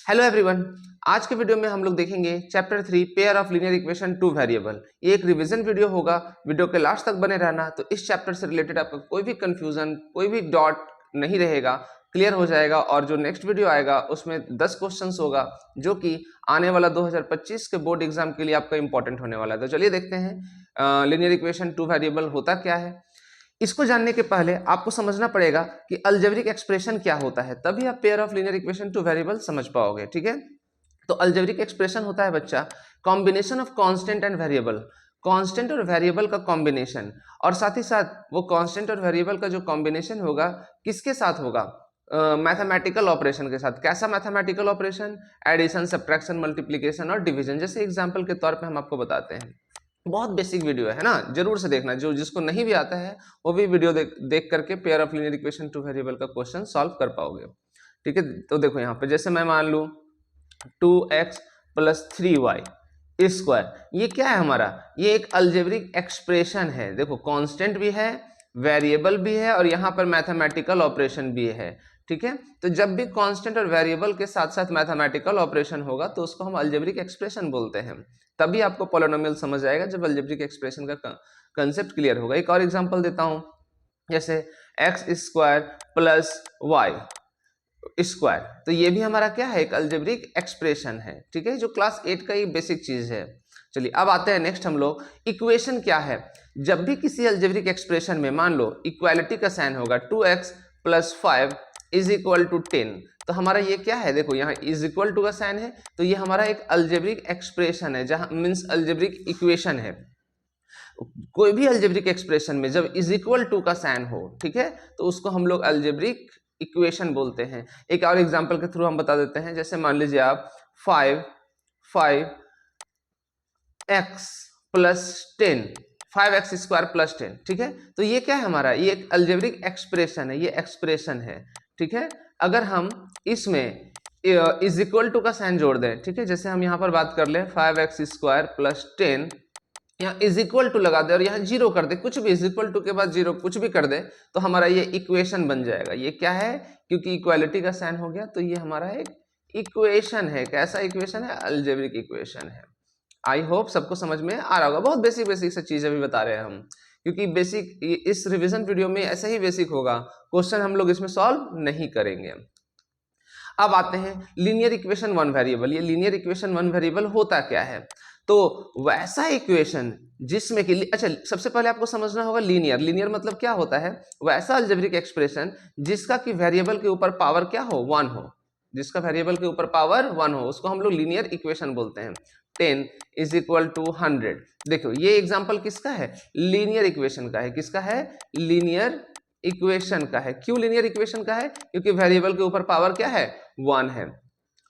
Hello everyone, आज के video में हम लोग देखेंगे chapter 3 pair of linear equation two variable. ये एक रिवीजन वीडियो होगा, वीडियो के लास्ट तक बने रहना। तो इस चैप्टर से रिलेटेड आपका कोई भी कंफ्यूजन, कोई भी डॉट नहीं रहेगा, क्लियर हो जाएगा। और जो नेक्स्ट वीडियो आएगा उसमें 10 क्वेश्चंस होगा जो कि आने वाला 2025 के बोर्ड एग्जाम के लिए आपका इंपॉर्टेंट होने वाला है। तो चलिए देखते हैं लीनियर इक्वेशन टू वेरिएबल होता क्या है। इसको जानने के पहले आपको समझना पड़ेगा कि अलजेब्रिक एक्सप्रेशन क्या होता है, तभी आप pair of linear equation two variable समझ पाओगे। ठीक है, तो अलजेब्रिक एक्सप्रेशन होता है बच्चा combination of constant and variable, constant और वेरिएबल का कॉम्बिनेशन। और साथ ही साथ वो कांस्टेंट और वेरिएबल का जो कॉम्बिनेशन होगा किसके साथ होगा? मैथमेटिकल ऑपरेशन के साथ। कैसा mathematical operation? Addition, subtraction, multiplication और डिवीजन। जैसे एग्जाम्पल के तौर पे हम आपको बताते हैं। बहुत बेसिक वीडियो है ना, जरूर से देखना। जो जिसको नहीं भी आता है वो भी वीडियो देख करके pair of linear equation two variable का क्वेश्चन सॉल्व कर पाओगे। ठीक है, तो देखो यहाँ पे जैसे मैं मान लूँ 2x प्लस 3y स्क्वायर, ये क्या है हमारा? ये एक अलजेब्रिक एक्सप्रेशन है। देखो कांस्टेंट भी है, वेरिएबल भी है और यहाँ पर मैथमेटिकल ऑपरेशन भी है। ठीक है, तो जब भी कांस्टेंट और वेरिएबल के साथ साथ मैथमेटिकल ऑपरेशन होगा तो उसको हम अलजेब्रिक एक्सप्रेशन बोलते हैं। तभी आपको पॉलिनोमियल समझ आएगा जब अलजेब्रिक एक्सप्रेशन का कंसेप्ट क्लियर होगा। एक और एग्जांपल देता हूं, जैसे X square plus Y square, तो ये भी हमारा क्या है? एक अलजेब्रिक एक्सप्रेशन है। ठीक है, जो क्लास 8 का ही बेसिक चीज है। चलिए अब आते हैं नेक्स्ट हम लोग, इक्वेशन क्या है? जब भी किसी अलजेब्रिक एक्सप्रेशन में मान लो इक्वालिटी का साइन होगा 2x plus 5 is equal to 10, तो हमारा ये क्या है? देखो यहाँ इज इक्वल टू का साइन है, तो ये हमारा एक अलजेब्रिक एक्सप्रेशन है, जहां मीन्स अलजेब्रिक इक्वेशन है। कोई भी अलजेब्रिक एक्सप्रेशन में जब इज इक्वल टू का साइन हो, ठीक है, तो उसको हम लोग अलजेब्रिक इक्वेशन बोलते हैं। एक और एग्जांपल के थ्रू हम बता देते हैं। जैसे मान लीजिए आप 5x plus 10, 5x square plus 10। ठीक है, तो ये क्या है हमारा? ये एक अलजेब्रिक एक्सप्रेशन है, ये एक्सप्रेशन है। ठीक है, अगर हम इसमें इज इक्वल टू का साइन जोड़ दें, ठीक है, जैसे हम यहाँ पर बात कर ले 5x स्क्वायर प्लस 10, यहाँ इज इक्वल टू लगा दे और यहाँ जीरो कर दे, कुछ भी इज इक्वल टू के बाद जीरो कुछ भी कर दे, तो हमारा ये इक्वेशन बन जाएगा। ये क्या है? क्योंकि इक्वालिटी का साइन हो गया तो ये हमारा एक इक्वेशन है। कैसा इक्वेशन है? अलजेब्रिक इक्वेशन है। आई होप सबको समझ में आ रहा होगा। बहुत बेसिक बेसिक से चीजें भी बता रहे हैं हम, क्योंकि बेसिक इस रिवीजन वीडियो में ऐसा ही बेसिक होगा, क्वेश्चन हम लोग इसमें सॉल्व नहीं करेंगे। अब आते हैं लीनियर इक्वेशन वन वेरिएबल। ये लीनियर इक्वेशन वन वेरिएबल होता क्या है? तो वैसा इक्वेशन जिसमें कि, अच्छा सबसे पहले आपको समझना होगा लीनियर। लीनियर मतलब क्या होता है? वैसा अलजेब्रिक एक्सप्रेशन जिसका कि वेरिएबल के ऊपर पावर क्या हो? 1 हो। जिसका वेरिएबल के ऊपर पावर 1 हो उसको हम लोग लीनियर इक्वेशन बोलते हैं। 10 इज इक्वल टू 100। देखो ये एग्जाम्पल किसका है? लीनियर इक्वेशन का है। किसका है? लीनियर इक्वेशन का है। क्यों लीनियर इक्वेशन का है? क्योंकि वेरिएबल के ऊपर पावर क्या है? 1 है।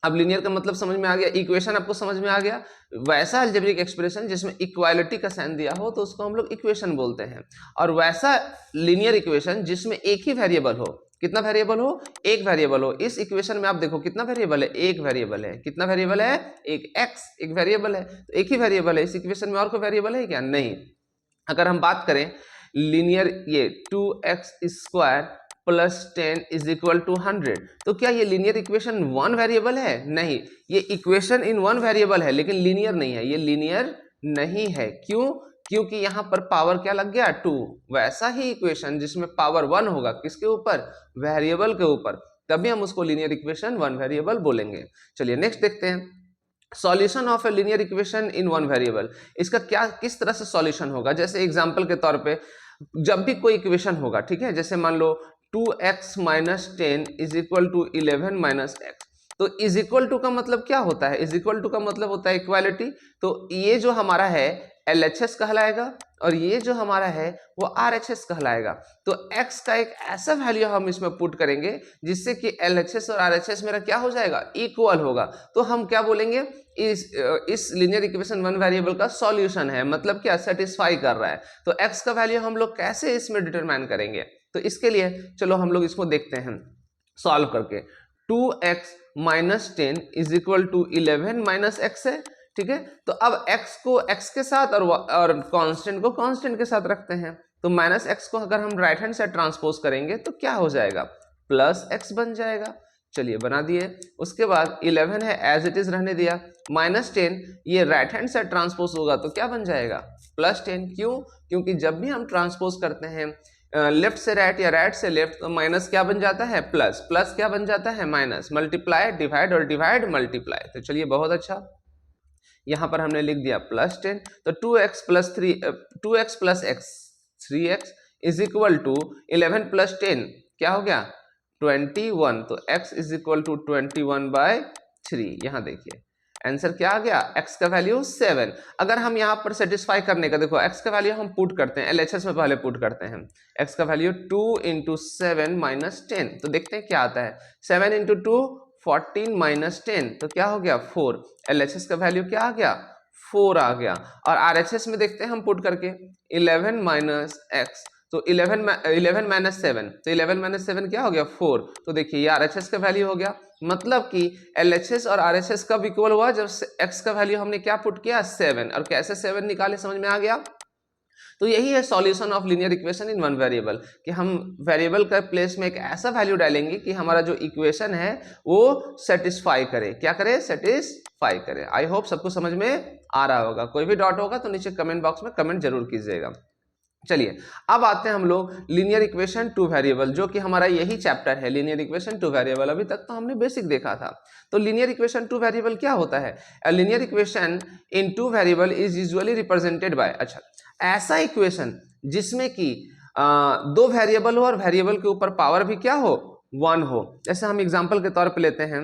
अब लीनियर का मतलब समझ में आ गया, इक्वेशन आपको समझ में आ गया। वैसा अलजेब्रिक एक्सप्रेशन जिसमें इक्वालिटी का साइन दिया हो तो उसको हम लोग इक्वेशन बोलते हैं। और वैसा लीनियर इक्वेशन जिसमें एक ही वेरिएबल हो। कितना वेरिएबल हो? एक वेरिएबल हो। इस इक्वेशन में आप देखो कितना वेरिएबल है? एक वेरिएबल है। कितना वेरिएबल है? एक x, एक वेरिएबल है, तो एक ही वेरिएबल है। इस इक्वेशन में और कोई वेरिएबल है क्या? नहीं। अगर हम बात करें लीनियर, ये 2x square plus 10 is equal to 100, तो क्या ये लीनियर इक्वेशन वन वेरिएबल है? नहीं, ये इक्वेशन इन वन वेरिएबल है लेकिन लीनियर नहीं है। ये लीनियर नहीं है। क्यों? क्योंकि यहाँ पर पावर क्या लग गया? 2। वैसा ही इक्वेशन जिसमें पावर 1 होगा, किसके ऊपर? वेरिएबल के ऊपर, तभी हम उसको लीनियर इक्वेशन वन वेरिएबल बोलेंगे। चलिए नेक्स्ट देखते हैं, solution of a linear equation in one variable. इसका क्या, किस तरह से सॉल्यूशन होगा? जैसे एग्जांपल के तौर पे जब भी कोई इक्वेशन होगा, ठीक है, जैसे मान लो 2x minus 10 is equal to 11 minus X, तो इज इक्वल टू का मतलब क्या होता है? इज इक्वल टू का मतलब होता है इक्वालिटी। तो ये जो हमारा है LHS कहलाएगा और ये जो हमारा है वो RHS कहलाएगा। तो x का एक ऐसा वैल्यू हम इसमें पुट करेंगे जिससे कि LHS और RHS मेरा क्या हो जाएगा? इक्वल होगा। तो हम क्या बोलेंगे? इस लीनियर इक्वेशन वन वेरिएबल का सॉल्यूशन है, मतलब क्या? सेटिस्फाई कर रहा है। तो x का वैल्यू हम लोग कैसे इसमें डिटरमाइन करेंगे? तो इसके लिए चलो हम लोग इसको देखते हैं सॉल्व करके। 2x minus 10 is equal to 11 minus X है। ठीक है, तो अब x को x के साथ और कांस्टेंट को कांस्टेंट के साथ रखते हैं। तो माइनस एक्स को अगर हम राइट हैंड साइड ट्रांसपोज करेंगे तो क्या हो जाएगा? प्लस एक्स बन जाएगा। चलिए बना दिए। उसके बाद 11 है एज इट इज रहने दिया, -10 ये राइट हैंड साइड ट्रांसपोज होगा तो क्या बन जाएगा +10। क्यों? क्योंकि जब भी हम ट्रांसपोज करते हैं लेफ्ट से राइट या राइट से लेफ्ट तो माइनस क्या बन जाता है प्लस, प्लस क्या बन जाता है माइनस, मल्टीप्लाई डिवाइड और डिवाइड मल्टीप्लाई। तो चलिए बहुत अच्छा, यहाँ पर हमने लिख दिया +10। तो 2x प्लस x 3x is equal to 11 + 10 क्या हो गया 21। तो x इज इक्वल टू 21/3। यहाँ देखिए आंसर क्या आ गया, x का वैल्यू 7। अगर हम यहाँ पर सेटिस्फाई करने का, देखो x का वैल्यू हम पुट करते हैं, LHS में पहले पुट करते हैं, x का वैल्यू 2 × 7 - 10। तो देखते हैं क्या आता है, 7 × 2 14 - 10 तो क्या हो गया 4। LHS का वैल्यू क्या आ गया 4 आ गया। और RHS में देखते हैं हम पुट करके 11 - x तो 11 - 7 तो 11 - 7 क्या हो गया 4। तो देखिए ये RHS का वैल्यू हो गया, मतलब कि LHS और RHS कब इक्वल हुआ, जब x का वैल्यू हमने क्या पुट किया 7। और कैसे 7 निकाले समझ में आ गया। तो यही है solution of linear equation in one variable, कि हम वेरिएबल का प्लेस में एक ऐसा वैल्यू डालेंगे कि हमारा जो इक्वेशन है वो सेटिस्फाई करे, क्या करे सेटिस्फाई करे। आई होप सबको समझ में आ रहा होगा। कोई भी डाउट होगा तो नीचे कमेंट बॉक्स में कमेंट जरूर कीजिएगा। चलिए अब आते हैं हम लोग लीनियर इक्वेशन टू वेरिएबल, जो कि हमारा यही चैप्टर है लीनियर इक्वेशन टू वेरिएबल। अभी तक तो हमने बेसिक देखा था। तो लीनियर इक्वेशन टू वेरिएबल क्या होता है, a linear equation in two variable is usually represented by, अच्छा ऐसा इक्वेशन जिसमें कि दो वेरिएबल हो और वेरिएबल के ऊपर पावर भी क्या हो 1 हो। जैसे हम एग्जांपल के तौर पे लेते हैं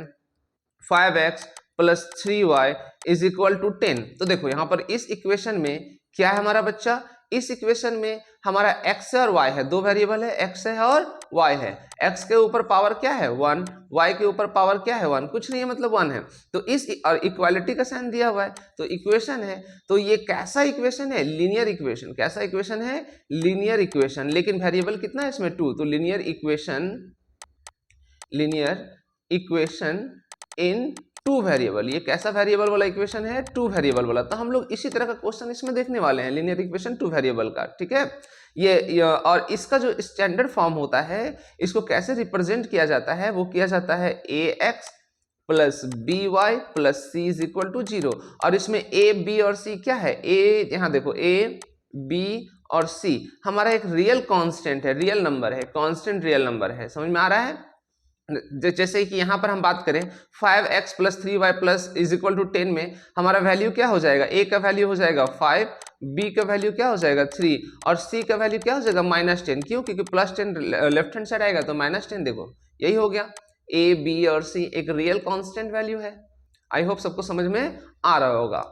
5x + 3y is equal to 10। तो देखो यहाँ पर इस इक्वेशन में क्या है हमारा बच्चा, इस इक्वेशन में हमारा x है और y है, दो वेरिएबल है, x है और y है। x के ऊपर पावर क्या है 1, y के ऊपर पावर क्या है 1, कुछ नहीं है मतलब 1 है। तो इस और इक्वालिटी का साइन दिया हुआ है तो इक्वेशन है। तो ये कैसा इक्वेशन है, लीनियर इक्वेशन। कैसा इक्वेशन है, लीनियर इक्वेशन। लेकिन वेरिएबल कितना है इसमें 2, तो linear equation in two variable. ये कैसा वेरिएबल वाला इक्वेशन है, टू वेरिएबल वाला। तो हम लोग इसी तरह का क्वेश्चन इसमें देखने वाले हैं लीनियर इक्वेशन टू वेरिएबल का, ठीक है। ये और इसका जो स्टैंडर्ड फॉर्म होता है, इसको कैसे रिप्रेजेंट किया जाता है, वो किया जाता है ax + by + c is equal to 0। और इसमें a b और c क्या है, a यहाँ देखो a b और c हमारा एक रियल कांस्टेंट है, रियल नंबर है, कांस्टेंट रियल नंबर है। समझ में आ रहा है। जैसे कि यहाँ पर हम बात करें 5x + 3y is equal to 10 में हमारा वैल्यू क्या हो जाएगा, a का वैल्यू हो जाएगा 5, b का वैल्यू क्या हो जाएगा 3 और c का वैल्यू क्या हो जाएगा -10। क्यों, क्योंकि +10 लेफ्ट हैंड साइड आएगा तो -10। देखो यही हो गया, a b और c एक रियल कांस्टेंट वैल्यू है। आई होप सबको समझ में आ रहा होगा।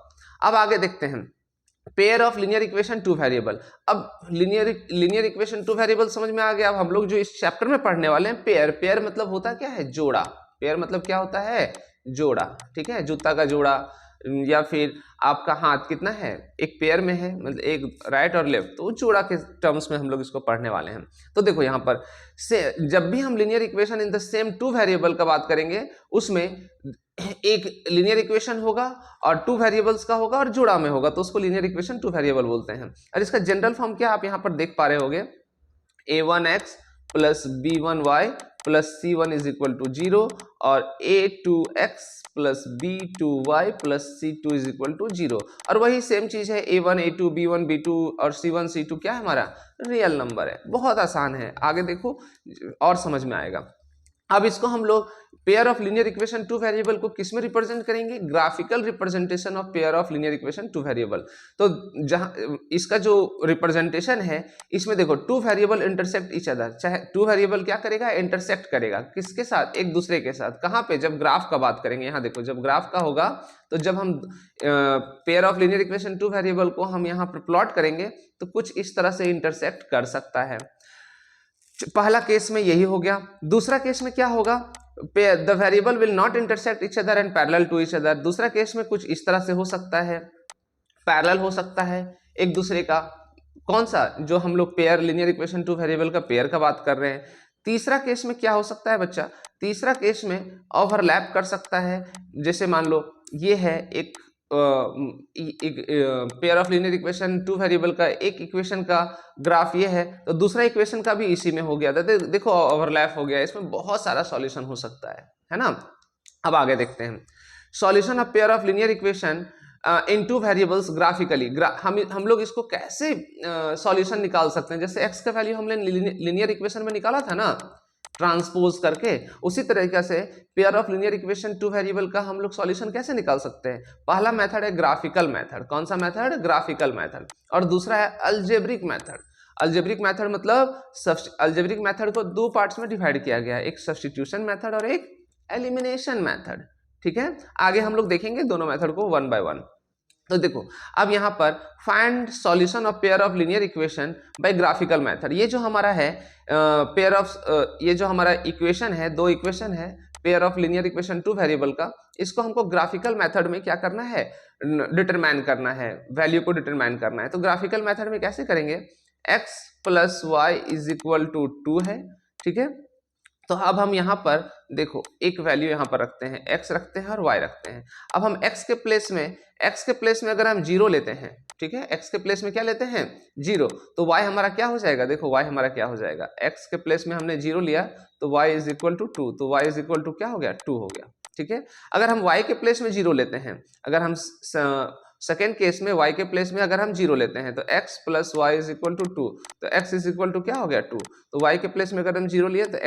अब आगे देखते हैं pair of linear equation two variable. अब लीनियर इक्वेशन टू वेरिएबल समझ में आ गया। अब हम लोग जो इस चैप्टर में पढ़ने वाले हैं पेयर, पेयर मतलब होता क्या है जोड़ा। पेयर मतलब क्या होता है जोड़ा, ठीक है, जूता का जोड़ा या फिर आपका हाथ कितना है एक पेयर में है, मतलब एक राइट और लेफ्ट, तो जोड़ा के टर्म्स में हम लोग इसको पढ़ने वाले हैं। तो देखो यहाँ पर से जब भी हम linear equation in the same two variable का बात करेंगे, उसमें एक लीनियर इक्वेशन होगा और टू वेरिएबल्स का होगा और जोड़ा में होगा, तो उसको लीनियर इक्वेशन टू वेरिएबल बोलते हैं। और इसका जनरल फॉर्म क्या आप यहाँ पर देख पा रहे होगे, a1x + b1y + c1 is equal to 0 और a2x + b2y + c2 is equal to 0। और वही सेम चीज है a1 a2 b1 b2 और c1 c2 क्या है हमारा रियल नंबर है। बहुत आसान है, आगे देखो और समझ में आएगा। अब इसको हम लोग pair of linear equation two variable को किस में रिप्रेजेंट करेंगे, graphical representation of pair of linear equation two variable. तो जहां इसका जो रिप्रेजेंटेशन है, इसमें देखो two variable intersect each other, चाहे टू वेरिएबल क्या करेगा इंटरसेक्ट करेगा किसके साथ, एक दूसरे के साथ। कहां पे, जब ग्राफ का बात करेंगे। यहाँ देखो जब ग्राफ का होगा तो जब हम pair of linear equation two variable को हम यहाँ पर प्लॉट करेंगे तो कुछ इस तरह से इंटरसेक्ट कर सकता है। पहला केस में यही हो गया। दूसरा केस में क्या होगा, the variable will not intersect each other and parallel to each other. दूसरा केस में कुछ इस तरह से हो सकता है, पैरेलल हो सकता है एक दूसरे का। कौन सा, जो हम लोग pair linear equation two variable का पेयर का बात कर रहे हैं। तीसरा केस में क्या हो सकता है बच्चा, तीसरा केस में ओवरलैप कर सकता है। जैसे मान लो ये है एक pair of linear equation two variable का एक इक्वेशन का ग्राफ ये है, तो दूसरा इक्वेशन का भी इसी में हो गया था। देखो ओवरलैप हो गया, इसमें बहुत सारा सॉल्यूशन हो सकता है ना। अब आगे देखते हैं solution of pair of linear equation in two variables graphically. हम लोग इसको कैसे सॉल्यूशन निकाल सकते हैं, जैसे x का वैल्यू हमने लीनियर इक्वेशन में निकाला था ना ट्रांसपोज करके, उसी तरीके से pair of linear equation two variable का हम लोग सॉल्यूशन कैसे निकाल सकते हैं। पहला मेथड है ग्राफिकल मेथड। कौन सा मेथड? Graphical method. और दूसरा है अलजेब्रिक मेथड। अलजेब्रिक मेथड मतलब अलजेब्रिक मेथड को दो पार्ट्स में डिवाइड किया गया है, एक सब्स्टिट्यूशन मेथड और एक एलिमिनेशन मेथड। ठीक है, आगे हम लोग देखेंगे दोनों मेथड को वन बाय वन। तो देखो अब यहाँ पर find solution of pair of linear equation by graphical method. ये जो हमारा है पेयर ऑफ ये जो हमारा इक्वेशन है, दो इक्वेशन है pair of linear equation two variable का, इसको हमको ग्राफिकल मेथड में क्या करना है, डिटरमाइन करना है, वैल्यू को डिटरमाइन करना है। तो ग्राफिकल मेथड में कैसे करेंगे, x plus Y is equal to 2 है। ठीक है, तो अब हम यहाँ पर देखो एक वैल्यू यहाँ पर रखते हैं, x रखते हैं और y रखते हैं। अब हम x के प्लेस में अगर हम 0 लेते हैं, ठीक है, x के प्लेस में क्या लेते हैं 0, तो y हमारा क्या हो जाएगा, देखो y हमारा क्या हो जाएगा, x के प्लेस में हमने 0 लिया तो y इज इक्वल टू 2, तो y इज इक्वल टू क्या हो गया 2 हो गया। ठीक है, अगर हम y के प्लेस में 0 लेते हैं, अगर हम सेकेंड केस में y के प्लेस में अगर हम 0 लेते हैं तो x plus Y is equal to 2, तो x इज इक्वल टू क्या हो गया 2, तो y के प्लेस में अगर हम 0 लिए तो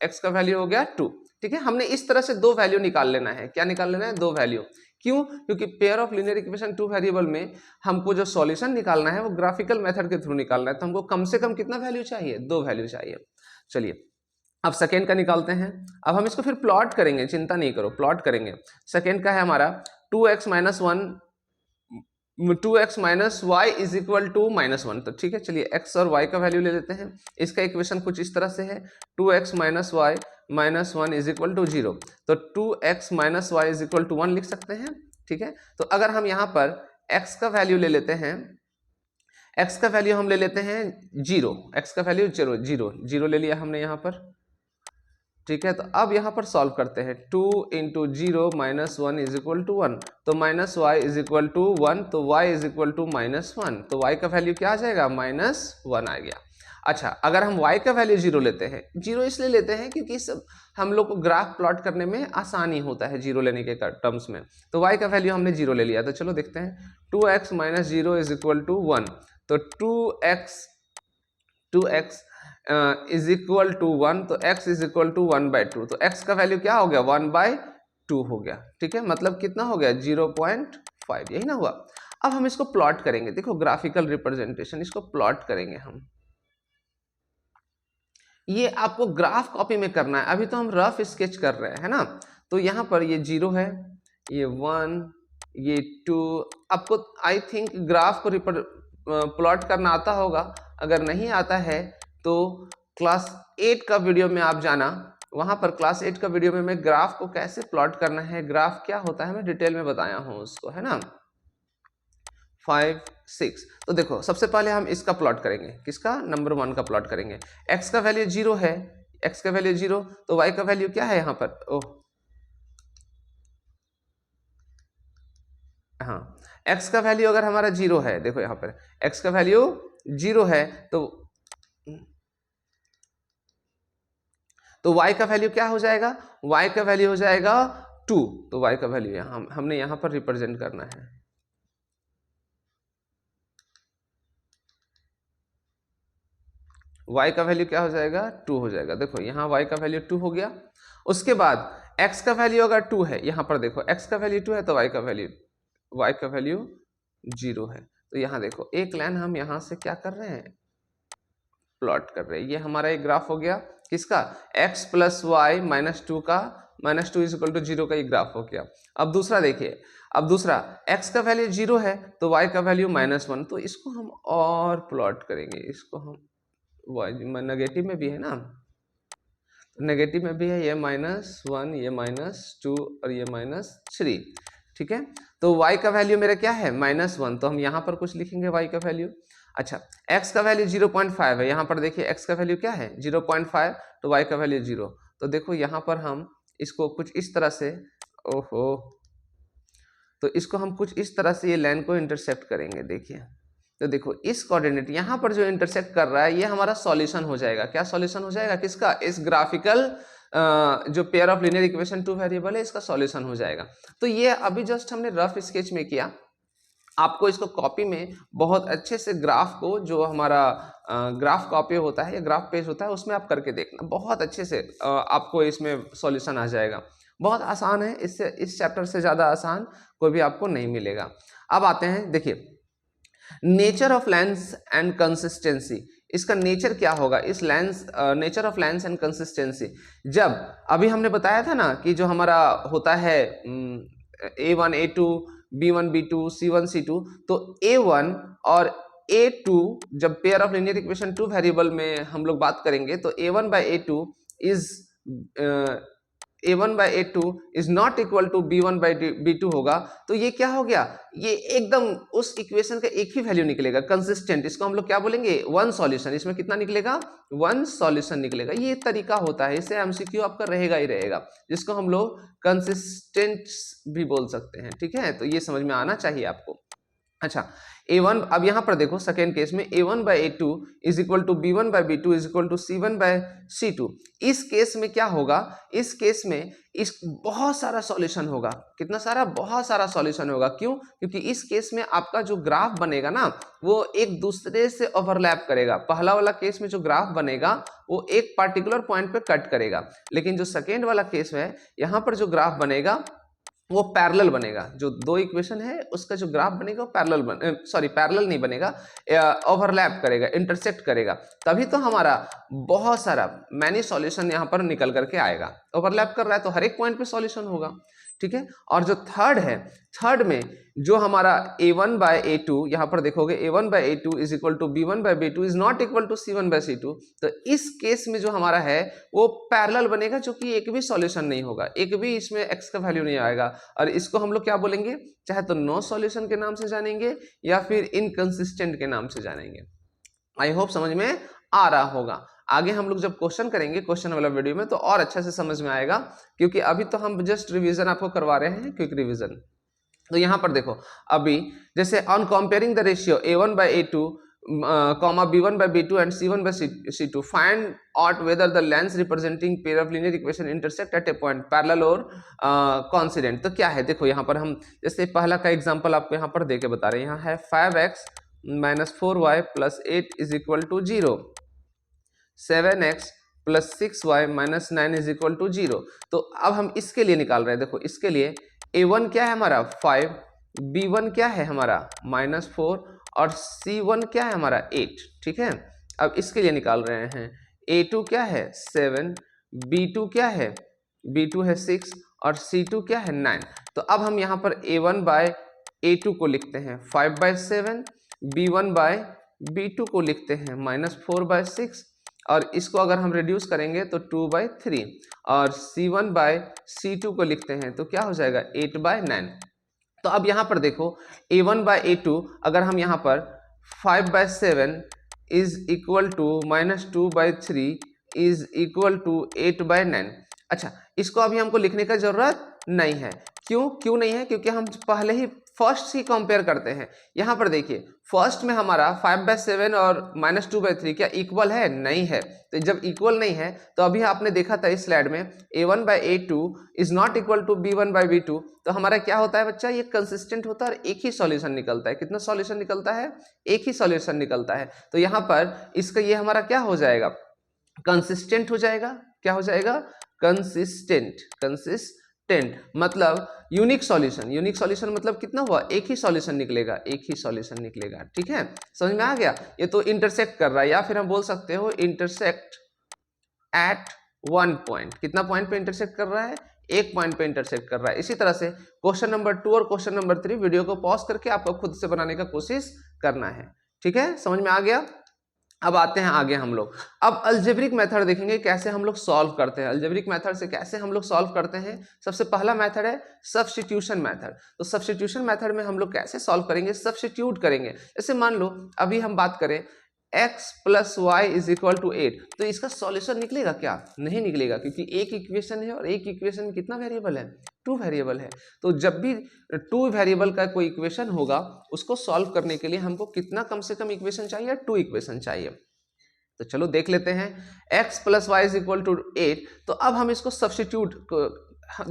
x का वैल्यू हो गया 2। ठीक है, हमने इस तरह से दो वैल्यू निकाल लेना है। क्या निकाल लेना है, दो वैल्यू। क्यों, क्योंकि pair of linear equation two variable में हमको जो सॉल्यूशन निकालना है वो ग्राफिकल मेथड के थ्रू निकालना है, तो हमको कम से कम कितना वैल्यू चाहिए, दो वैल्यू चाहिए। चलिए अब सेकेंड का निकालते हैं। अब हम इसको फिर प्लॉट करेंगे, चिंता नहीं करो, प्लॉट करेंगे। सेकेंड का है हमारा 2x minus 1 is equal to -1। तो ठीक है, चलिए x और y का वैल्यू ले लेते हैं। इसका इक्वेशन कुछ इस तरह से है 2x minus Y minus 1 is equal to 0, तो 2x minus Y is equal to 1 लिख सकते हैं। ठीक है, तो अगर हम यहाँ पर x का वैल्यू ले लेते हैं, x का वैल्यू हम ले लेते हैं 0, x का वैल्यू 0 ले लिया हमने यहाँ पर। ठीक है, तो अब यहाँ पर सॉल्व करते हैं 2 into 0 minus 1 is equal to 1, तो minus Y is equal to 1, तो y इज इक्वल टू -1, तो y का वैल्यू क्या आ जाएगा -1 आ गया। अच्छा, अगर हम y का वैल्यू 0 लेते हैं, 0 इसलिए लेते हैं क्योंकि सब हम लोग को ग्राफ प्लॉट करने में आसानी होता है 0 लेने के टर्म्स में, तो y का वैल्यू हमने 0 ले लिया। तो चलो देखते हैं 2x minus 0 is equal to 1, तो 2x इज इक्वल टू 1, तो x इज इक्वल टू 1/2, तो x का वैल्यू क्या हो गया 1/2 हो गया। ठीक है, मतलब कितना हो गया 0.5, यही ना हुआ। अब हम इसको प्लॉट करेंगे, देखो ग्राफिकल रिप्रेजेंटेशन, इसको प्लॉट करेंगे हम। ये आपको ग्राफ कॉपी में करना है, अभी तो हम रफ स्केच कर रहे हैं ना। तो यहाँ पर ये 0 है, ये 1, ये 2, आपको आई थिंक ग्राफ को प्लॉट करना आता होगा। अगर नहीं आता है तो क्लास 8 का वीडियो में आप जाना, वहां पर क्लास 8 का वीडियो में मैं ग्राफ को कैसे प्लॉट करना है, ग्राफ क्या होता है मैं डिटेल में बताया हूं उसको, है ना। 5, 6, तो देखो सबसे पहले हम इसका प्लॉट करेंगे, किसका, नंबर 1 का प्लॉट करेंगे। x का वैल्यू 0 है, x का वैल्यू 0, तो y का वैल्यू क्या है यहाँ पर, ओह हाँ, x का वैल्यू अगर हमारा 0 है, देखो यहाँ पर x का वैल्यू 0 है, तो y का वैल्यू क्या हो जाएगा, y का वैल्यू हो जाएगा 2, तो y का वैल्यू हमने यहाँ पर रिप्रेजेंट करना है। y का वैल्यू क्या हो जाएगा 2 हो जाएगा। देखो यहाँ y का वैल्यू 2 हो गया। उसके बाद x का वैल्यू अगर 2 है, यहाँ पर देखो x का वैल्यू 2 है तो y का वैल्यू 0 है। तो यहाँ देखो एक लाइन हम यहाँ से क्या कर रहे हैं, प्लॉट कर रहे हैं। ये हमारा एक ग्राफ हो गया किसका, x प्लस वाई माइनस 2 का, -2 इज इक्वल टू 0 का ये ग्राफ हो गया। अब दूसरा देखिए, अब दूसरा x का वैल्यू 0 है तो y का वैल्यू -1, तो इसको हम और प्लॉट करेंगे, इसको हम नेगेटिव में भी है ना, नेगेटिव में भी है, ये -1, ये -2 और ये -3। ठीक है, तो y का वैल्यू मेरा क्या है -1, तो हम यहाँ पर कुछ लिखेंगे y का वैल्यू। अच्छा, x का वैल्यू 0.5 है, यहाँ पर देखिए x का वैल्यू क्या है 0.5, तो y का वैल्यू 0। तो देखो यहाँ पर हम इसको कुछ इस तरह से, ओहो तो इसको हम कुछ इस तरह से ये लाइन को इंटरसेक्ट करेंगे। देखिए, तो देखो इस कोऑर्डिनेट यहाँ पर जो इंटरसेक्ट कर रहा है ये हमारा सॉल्यूशन हो जाएगा। क्या सॉल्यूशन हो जाएगा किसका? इस ग्राफिकल जो pair of linear equation two variable है इसका सॉल्यूशन हो जाएगा। तो ये अभी जस्ट हमने रफ स्केच में किया। आपको इसको कॉपी में बहुत अच्छे से ग्राफ को, जो हमारा ग्राफ कॉपी होता है या ग्राफ पेज होता है, उसमें आप करके देखना, बहुत अच्छे से आपको इसमें सॉल्यूशन आ जाएगा। बहुत आसान है, इससे इस चैप्टर से ज़्यादा आसान कोई भी आपको नहीं मिलेगा। अब आते हैं, देखिए nature of lens and consistency. इसका नेचर क्या होगा? इस lens nature of lens and consistency, जब अभी हमने बताया था ना कि जो हमारा होता है A1 A2 B1 B2 C1 C2, तो A1 और A2 जब pair of linear equation two variable में हम लोग बात करेंगे तो A1 by A2 is A1 by A2 is not equal to B1 by B2 होगा। तो ये क्या हो गया? ये एकदम उस इक्वेशन का एक ही वैल्यू निकलेगा, कंसिस्टेंट। इसको हम लोग क्या बोलेंगे? One solution. इसमें कितना निकलेगा? वन सॉल्यूशन निकलेगा। ये तरीका होता है, इससे एमसीक्यू आपका रहेगा ही रहेगा, जिसको हम लोग कंसिस्टेंट भी बोल सकते हैं। ठीक है, तो ये समझ में आना चाहिए आपको। अच्छा, A1, अब यहां पर देखो सेकेंड केस में A1 by A2 is equal to B1 by B2 is equal to C1 by C2। इस केस में क्या होगा? इस केस में इस बहुत सारा सॉल्यूशन होगा। कितना सारा? बहुत सारा सॉल्यूशन होगा। क्यों? क्योंकि इस केस में आपका जो ग्राफ बनेगा ना वो एक दूसरे से ओवरलैप करेगा। पहला वाला केस में जो ग्राफ बनेगा वो एक पार्टिकुलर पॉइंट पे कट करेगा, लेकिन जो सेकेंड वाला केस है यहाँ पर जो ग्राफ बनेगा वो पैरेलल बनेगा। जो दो इक्वेशन है उसका जो ग्राफ बनेगा वो पैरेलल नहीं बनेगा, ओवरलैप करेगा, इंटरसेक्ट करेगा। तभी तो हमारा बहुत सारा मैनी सॉल्यूशन यहाँ पर निकल करके आएगा। ओवरलैप कर रहा है तो हर एक पॉइंट पे सॉल्यूशन होगा। ठीक है, और जो थर्ड है, थर्ड में जो हमारा A1 by A2, यहाँ पर देखोगे A1 by A2 is equal to B1 by B2 is not equal to C1 by C2। तो इस केस में जो हमारा है वो पैरेलल बनेगा, जो कि एक भी सॉल्यूशन नहीं होगा, एक भी इसमें x का वैल्यू नहीं आएगा। और इसको हम लोग क्या बोलेंगे? चाहे तो नो सॉल्यूशन के नाम से जानेंगे या फिर इनकंसिस्टेंट के नाम से जानेंगे। आई होप समझ में आ रहा होगा। आगे हम लोग जब क्वेश्चन करेंगे क्वेश्चन वाला वीडियो में तो और अच्छा से समझ में आएगा, क्योंकि अभी तो हम जस्ट रिवीजन आपको करवा रहे हैं, क्विक रिवीजन। तो यहाँ पर देखो, अभी जैसे on comparing the ratio A1 by A2 comma B1 by B2 and C1 by C2 find out whether the lengths representing pair of linear equation intersect at a point parallel or coincident। तो क्या है? देखो यहाँ पर हम जैसे पहला का एग्जांपल आपको यहाँ पर देके बता रहे हैं। यहाँ है 5x minus 4y plus 8 is equal to 0, 7x plus 6y minus 9 is equal to 0। तो अब हम इसके लिए निकाल रहे हैं। देखो इसके लिए A1 क्या है हमारा 5, B1 क्या है हमारा -4 और C1 क्या है हमारा 8। ठीक है, अब इसके लिए निकाल रहे हैं। A2 क्या है 7, B2 क्या है, B2 है 6 और C2 क्या है 9। तो अब हम यहाँ पर A1 by A2 को लिखते हैं 5 by 7, B1 by B2 को लिखते हैं -4 by 6, और इसको अगर हम रिड्यूस करेंगे तो 2 by 3, और C1 by C2 को लिखते हैं तो क्या हो जाएगा 8 by 9। तो अब यहाँ पर देखो A1 by A2 अगर हम यहाँ पर 5 by 7 is equal to -2 by 3 is equal to 8 by 9। अच्छा, इसको अभी हमको लिखने का जरूरत नहीं है। क्यों नहीं है? क्योंकि हम पहले ही फर्स्ट ही कंपेयर करते हैं। यहाँ पर देखिए फर्स्ट में हमारा 5 by 7 और -2 by 3 क्या इक्वल है? नहीं है। तो जब इक्वल नहीं है तो अभी आपने देखा था इस स्लाइड में A1 by A2 is not equal to B1 by B2। तो हमारा क्या होता है बच्चा? ये कंसिस्टेंट होता है और एक ही सॉल्यूशन निकलता है। कितना सॉल्यूशन निकलता है? एक ही सॉल्यूशन निकलता है। तो यहाँ पर इसका ये हमारा क्या हो जाएगा? कंसिस्टेंट हो जाएगा। क्या हो जाएगा? कंसिस्टेंट मतलब यूनिक सॉल्यूशन। यूनिक सॉल्यूशन मतलब कितना हुआ? एक ही सॉल्यूशन निकलेगा, एक ही सॉल्यूशन निकलेगा। ठीक है, समझ में आ गया? ये तो इंटरसेक्ट कर रहा है, या फिर हम बोल सकते हो इंटरसेक्ट एट वन पॉइंट। कितना पॉइंट पे इंटरसेक्ट कर रहा है? एक पॉइंट पे इंटरसेक्ट कर रहा है। इसी तरह से क्वेश्चन नंबर 2 और क्वेश्चन नंबर 3 वीडियो को पॉज करके आपको खुद से बनाने का कोशिश करना है। ठीक है, समझ में आ गया? अब आते हैं आगे हम लोग। अब अलजेब्रिक मेथड देखेंगे कैसे हम लोग सॉल्व करते हैं। अलजेब्रिक मेथड से कैसे हम लोग सॉल्व करते हैं? सबसे पहला मेथड है सब्स्टिट्यूशन मेथड। तो सब्स्टिट्यूशन मेथड में हम लोग कैसे सॉल्व करेंगे? सब्स्टिट्यूट करेंगे। जैसे मान लो अभी हम बात करें x plus Y is equal to 8, तो इसका सॉल्यूशन निकलेगा क्या? नहीं निकलेगा, क्योंकि एक इक्वेशन है और एक इक्वेशन में कितना वेरिएबल है? 2 वेरिएबल है। तो जब भी 2 वेरिएबल का कोई इक्वेशन होगा उसको सॉल्व करने के लिए हमको कितना कम से कम इक्वेशन चाहिए, 2 इक्वेशन चाहिए। तो चलो देख लेते हैं। x plus Y is equal to 8, तो अब हम इसको सब्स्टिट्यूट,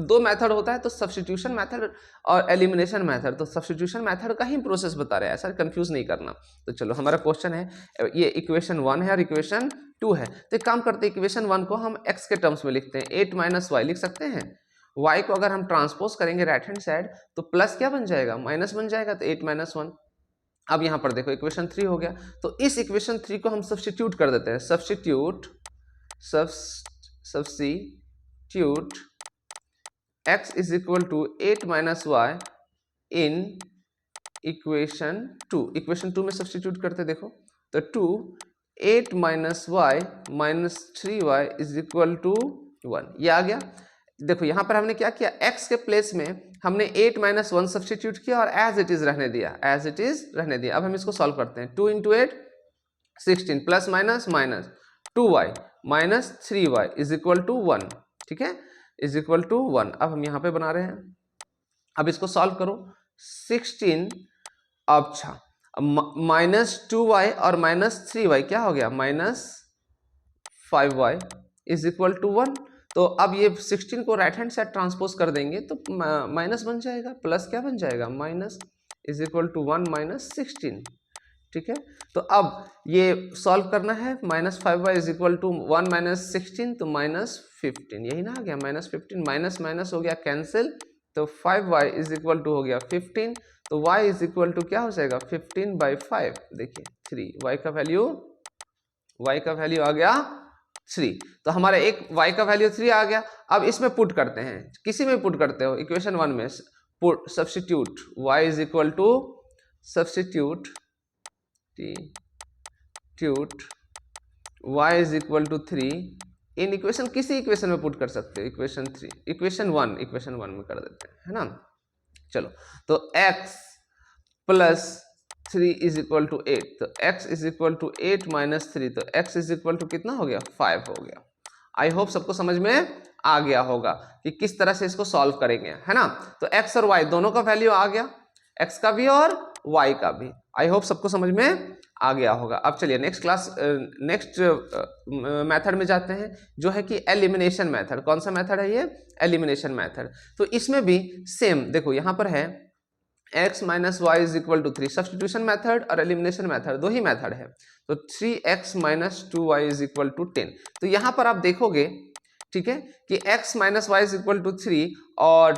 दो मेथड होता है, तो सब्स्टिट्यूशन मेथड और एलिमिनेशन मेथड, तो सब्स्टिट्यूशन मेथड का ही प्रोसेस बता रहे हैं, ऐसा कंफ्यूज नहीं करना। तो चलो हमारा क्वेश्चन है, ये इक्वेशन 1 है और इक्वेशन 2 है। तो एक काम करते हैं, इक्वेशन 1 को हम x के टर्म्स में लिखते हैं, 8 माइनस वाई लिख सकते हैं। y को अगर हम ट्रांसपोज करेंगे राइट हैंड साइड तो प्लस क्या बन जाएगा, माइनस बन जाएगा, तो 8 माइनस 1। अब यहां पर देखो इक्वेशन 3 हो गया, तो इस इक्वेशन 3 को हम सब्स्टिट्यूट कर देते हैं, substitute x is equal to 8 minus Y in equation 2। Equation 2 में सब्स्टिट्यूट करते देखो, तो 2 8 minus Y minus 3y is equal to 1, ये आ गया। देखो यहां पर हमने क्या किया, x के प्लेस में हमने 8 माइनस 1 सब्स्टिट्यूट किया और एज इट इज रहने दिया, एज इट इज रहने दिया। अब हम इसको सॉल्व करते हैं, 2 into 8 16 plus minus minus 2y minus 3y is equal to 1, ठीक है, इज इक्वल टू 1। अब हम यहाँ पे बना रहे हैं, अब इसको सॉल्व करो, 16 अच्छा माइनस 2y और माइनस 3y क्या हो गया, minus 5y is equal to 1। तो अब ये 16 को राइट हैंड साइड ट्रांसपोज कर देंगे तो माइनस बन जाएगा, प्लस क्या बन जाएगा, minus is equal to 1 minus 16, ठीक है। तो अब ये सॉल्व करना है, minus 5y is equal to 1 minus 16, तो माइनस 15, यही ना आ गया, माइनस 15, माइनस माइनस हो गया कैंसिल, तो 5y इज इक्वल टू हो गया 15, तो y इज इक्वल टू क्या हो जाएगा, 15/5, देखिए 3, y का वैल्यू आ गया 3। तो हमारा एक y का वैल्यू 3 आ गया। अब इसमें पुट करते हैं, किसी में पुट करते हो, इक्वेशन 1 में put substitute y is equal to substitute y is equal to 3 in equation, किसी इक्वेशन में पुट कर सकते हो, इक्वेशन 3, इक्वेशन 1 में कर देते हैं, है ना। चलो तो x plus 3 is equal to 8, तो x is equal to 8 minus 3, तो x इज इक्वल टू कितना हो गया, 5 हो गया। आई होप सबको समझ में आ गया होगा कि किस तरह से इसको सॉल्व करेंगे, है ना। तो x और y दोनों का वैल्यू आ गया, x का भी और y का भी। आई होप सबको समझ में आ गया होगा। अब चलिए नेक्स्ट मेथड में जाते हैं, जो है कि एलिमिनेशन मेथड। कौन सा मेथड है ये, एलिमिनेशन मेथड। तो इसमें भी सेम देखो, यहां पर है x minus Y is equal to 3, substitution method और एलिमिनेशन मेथड दो ही मेथड है। तो 3x minus 2y is equal to 10। तो यहां पर आप देखोगे, ठीक है, कि x minus Y is equal to 3 और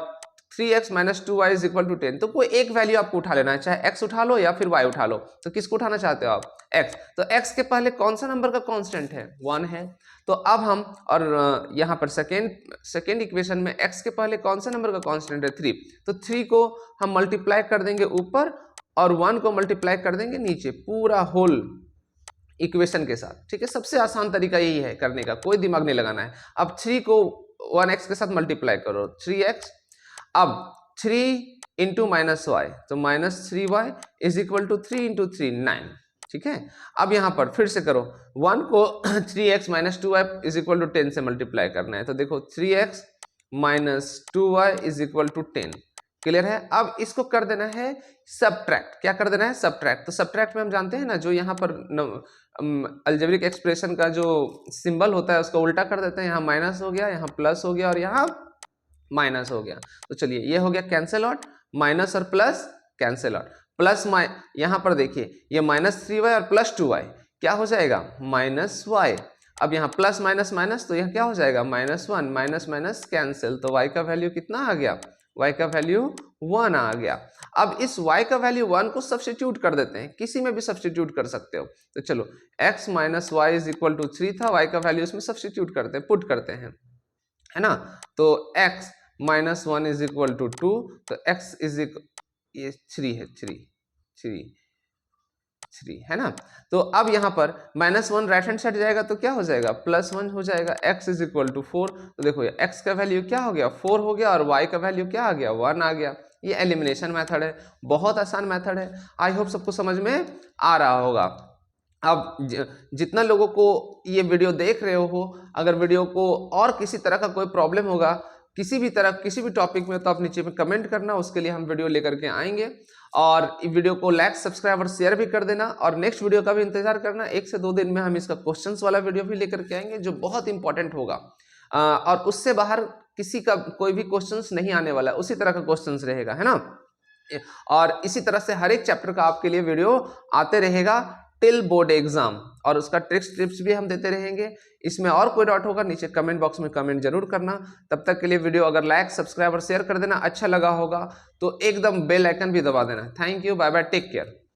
3x minus 2y is equal to 10। तो कोई एक वैल्यू आपको उठा लेना है, चाहे x उठा लो या फिर y उठा लो। तो किसको उठाना चाहते हो आप, x। तो x के पहले कौन सा नंबर का कांस्टेंट है, 1 है। तो अब हम, और यहाँ पर सेकेंड इक्वेशन में x के पहले कौन सा नंबर का कांस्टेंट है, 3। तो 3 को हम मल्टीप्लाई कर देंगे ऊपर और 1 को मल्टीप्लाई कर देंगे नीचे, पूरा होल इक्वेशन के साथ, ठीक है। सबसे आसान तरीका यही है करने का, कोई दिमाग नहीं लगाना है। अब 3 को 1x के साथ मल्टीप्लाई करो, 3x। अब 3 इंटू माइनस वाई, तो minus 3y is equal to 3 into 3 9, ठीक है। अब यहां पर फिर से करो, 1 को 3x minus 2y is equal to 10 से मल्टीप्लाई करना है। तो देखो 3x minus 2y is equal to 10, clear है। अब इसको कर देना है सबट्रैक्ट, क्या कर देना है, सबट्रैक्ट। तो सबट्रैक्ट में हम जानते हैं ना, जो यहाँ पर अलजेब्रिक एक्सप्रेशन का जो सिंबल होता है उसको उल्टा कर देते हैं, यहाँ माइनस हो गया, यहाँ प्लस हो गया और यहाँ माइनस हो गया। तो चलिए ये हो गया कैंसिल आउट, माइनस और प्लस कैंसिल आउट, प्लस यहाँ पर देखिए ये माइनस 3y और प्लस 2y क्या हो जाएगा, माइनस y। अब यहाँ प्लस माइनस माइनस, तो यह क्या हो जाएगा, -1, माइनस माइनस कैंसिल, तो y का वैल्यू कितना आ गया, y का वैल्यू 1 आ गया। अब इस y का वैल्यू 1 को सब्स्टिट्यूट कर देते हैं, किसी में भी सब्स्टिट्यूट कर सकते हो। तो चलो x minus Y is equal to 3 था, y का वैल्यू इसमें सब्स्टिट्यूट करते हैं, पुट करते हैं, है ना। तो x minus 1 is equal to 2, तो x इज ये 3 है, 3 है ना। तो अब यहाँ पर -1 राइट हैंड साइड जाएगा तो क्या हो जाएगा, +1 हो जाएगा। x इज इक्वल टू 4, तो देखो ये x का वैल्यू क्या हो गया, 4 हो गया और y का वैल्यू क्या आ गया, 1 आ गया। ये एलिमिनेशन मेथड है, बहुत आसान मेथड है। आई होप सबको समझ में आ रहा होगा। अब जितना लोगों को ये वीडियो देख रहे हो, अगर वीडियो को और किसी तरह का कोई प्रॉब्लम होगा किसी भी तरह किसी भी टॉपिक में, तो आप नीचे में कमेंट करना, उसके लिए हम वीडियो लेकर के आएंगे। और वीडियो को लाइक, सब्सक्राइब और शेयर भी कर देना। और नेक्स्ट वीडियो का भी इंतजार करना, 1 से 2 दिन में हम इसका क्वेश्चंस वाला वीडियो भी लेकर के आएंगे जो बहुत इंपॉर्टेंट होगा। और उससे बाहर किसी का कोई भी क्वेश्चंस नहीं आने वाला है, उसी तरह का क्वेश्चंस रहेगा, है ना। और इसी तरह से हर एक चैप्टर का आपके लिए वीडियो आते रहेगा टिल बोर्ड एग्जाम, और उसका ट्रिक्स टिप्स भी हम देते रहेंगे। इसमें और कोई डाउट होगा नीचे कमेंट बॉक्स में कमेंट जरूर करना। तब तक के लिए वीडियो अगर लाइक, सब्सक्राइब और शेयर कर देना, अच्छा लगा होगा तो एकदम बेल आइकन भी दबा देना। Thank you, bye bye, take care.